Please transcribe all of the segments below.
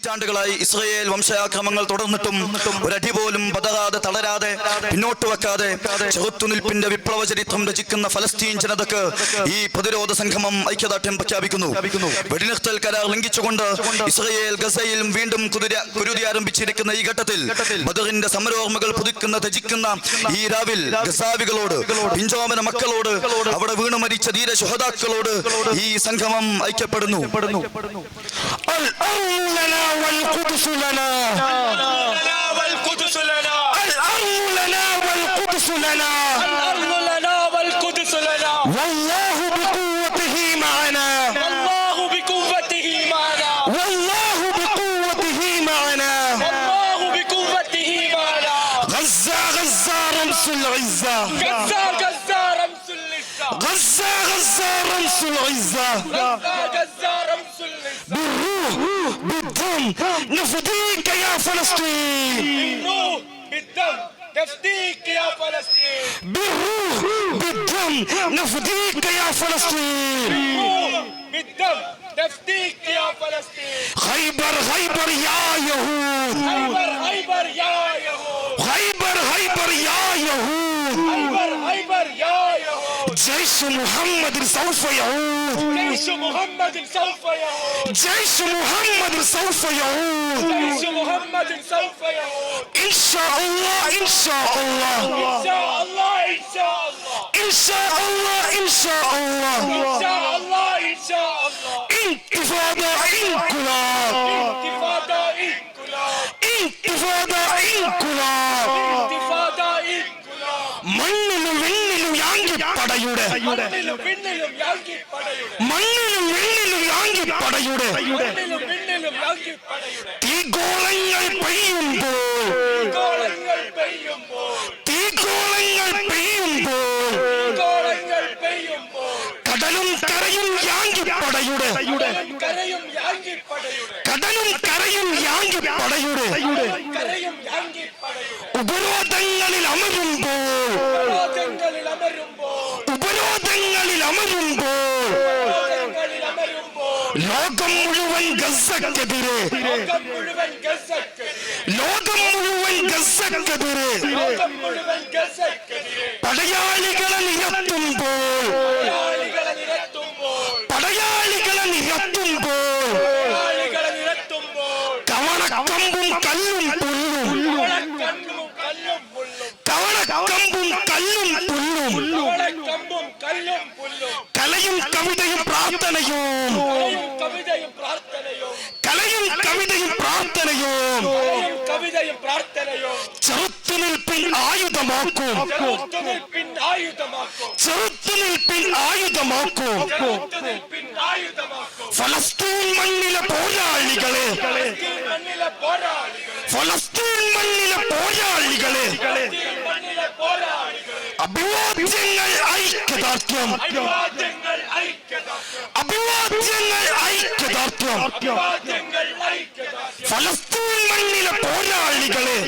പതിറ്റാണ്ടുകളായി ഇസ്രായേൽ വംശാക്രമങ്ങൾ തുടർന്നിട്ടും ഒരടി പോലും പതറാതെ തളരാതെ പിന്നോട്ട് വെക്കാതെ ചെറുത്തുനിൽപ്പിന്റെ വിപ്ലവ ചരിത്രം രചിക്കുന്ന ഫലസ്തീൻ ജനതക്ക് ഈ പ്രതിരോധ സംഗമം ഐക്യദാർഢ്യം പ്രഖ്യാപിക്കുന്നു. വെടിനിർത്തൽ കരാർ ലംഘിച്ചുകൊണ്ട് ഇസ്രായേൽ ഗസയിലും വീണ്ടും കുരുതി ആരംഭിച്ചിരിക്കുന്ന ഈ ഘട്ടത്തിൽ ബദറിന്റെ സമരോർമ്മകൾ പുതുക്കുന്ന ത്യജിക്കുന്ന ഈ രാവിൽ ഗസാവികളോട്, പിഞ്ചോമന മക്കളോട്, അവിടെ വീണു മരിച്ച ധീര ശുഹദാക്കളോട് ഈ സംഗമം ഐക്യപ്പെടുന്നു. والقدس لنا والقدس لنا الأرض لنا والقدس لنا الأرض لنا والقدس لنا والله بقوته معنا والله بقوته معنا والله بقوته معنا والله بقوته معنا غزة غزة رمس العزة غزة غزة رمس العزة غزة غزة رمس العزة غزة غزة رمس العزة بالروح بالدم نفديك يا فلسطين بالروح بالدم نفديك يا فلسطين بالروح بالدم نفديك يا فلسطين بالروح بالدم نفديك يا فلسطين خيبر خيبر يا يهود خيبر خيبر يا يهود خيبر خيبر يا يهود خيبر خيبر يا يهود جيش محمد سوف يعود جيش محمد سوف يعود جيش محمد سوف يعود جيش محمد سوف يعود إن شاء الله إن شاء الله إن شاء الله إن شاء الله إن شاء الله إن شاء الله إن شاء الله إن شاء الله انتفاضة انقلاب انتفاضة انقلاب انتفاضة انقلاب انتفاضة انقلاب മണ്ണിലും വെണ്ണിലും യാങ്കിപ്പടയുടെ മണ്ണിലും വെണ്ണിലും യാങ്കിപ്പടയുടെ തീഗോളങ്ങൾ പെയ്യുമ്പോൾ കടലും കരയും യാങ്കിപ്പടയുടെ കടലും കരയും യാങ്കിപ്പടയുടെ ഉപരോധങ്ങളിൽ അമരുമ്പോൾ ലോകം മുഴുവൻ ഗസക്കെതിരെ ലോകം മുഴുവൻ ഗസക്കെതിരെ പടയാളികളെ നിരത്തുമ്പോൾ പടയാളികളെ നിരത്തുമ്പോൾ കവണക്കമ്പും കല്ലും പുല്ലും കവണക്കമ്പും കല്ലും പുല്ലും കലയും കവിതയും പ്രാർത്ഥനയും കലയും കവിതയും പ്രാർത്ഥനയും ചെറുത്തുനിൽപ്പിൻ ആയുധമാക്കും ചെറുത്തുനിൽപ്പിൻ ആയുധമാക്കും ഫലസ്തീൻ മണ്ണിലെ പോരാളികളെ ഫലസ്തീൻ മണ്ണിലെ പോരാളികളെ അഭിവാദ്യങ്ങൾ ഐക്യദാർഢ്യം അഭിവാദ്യങ്ങൾ ഐക്യദാർഢ്യം ഫലസ്തീൻ മണ്ണിലെ പോരാളികളെ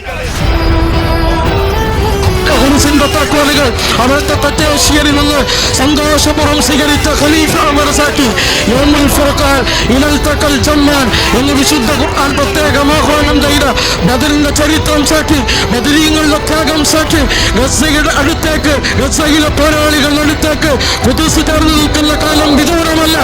താക്കോലുകൾ അവിടുത്തെ പ്രത്യേകയിൽ നിന്ന് സന്തോഷപൂർവ്വം സ്വീകരിച്ച ഖലീഫ മർസാക്കി യൗമുൽ ഫുർഖാൻ ഇനൽ തഖൽ ജമ്മാൻ എന്ന് വിശുദ്ധ ഖുർആൻ പ്രത്യേകം ആഹ്വാനം ചെയ്ത ബദറിന്റെ ചരിത്രം സാക്ഷി, ബദരീങ്ങളുടെ ത്യാഗം സാക്ഷി, ഗസയുടെ അടുത്തേക്ക്, ഗസയിലെ പോരാളികളുടെ അടുത്തേക്ക് ഖുദ്സ് ചേർന്ന് നിൽക്കുന്ന കാലം വിദൂരമല്ല.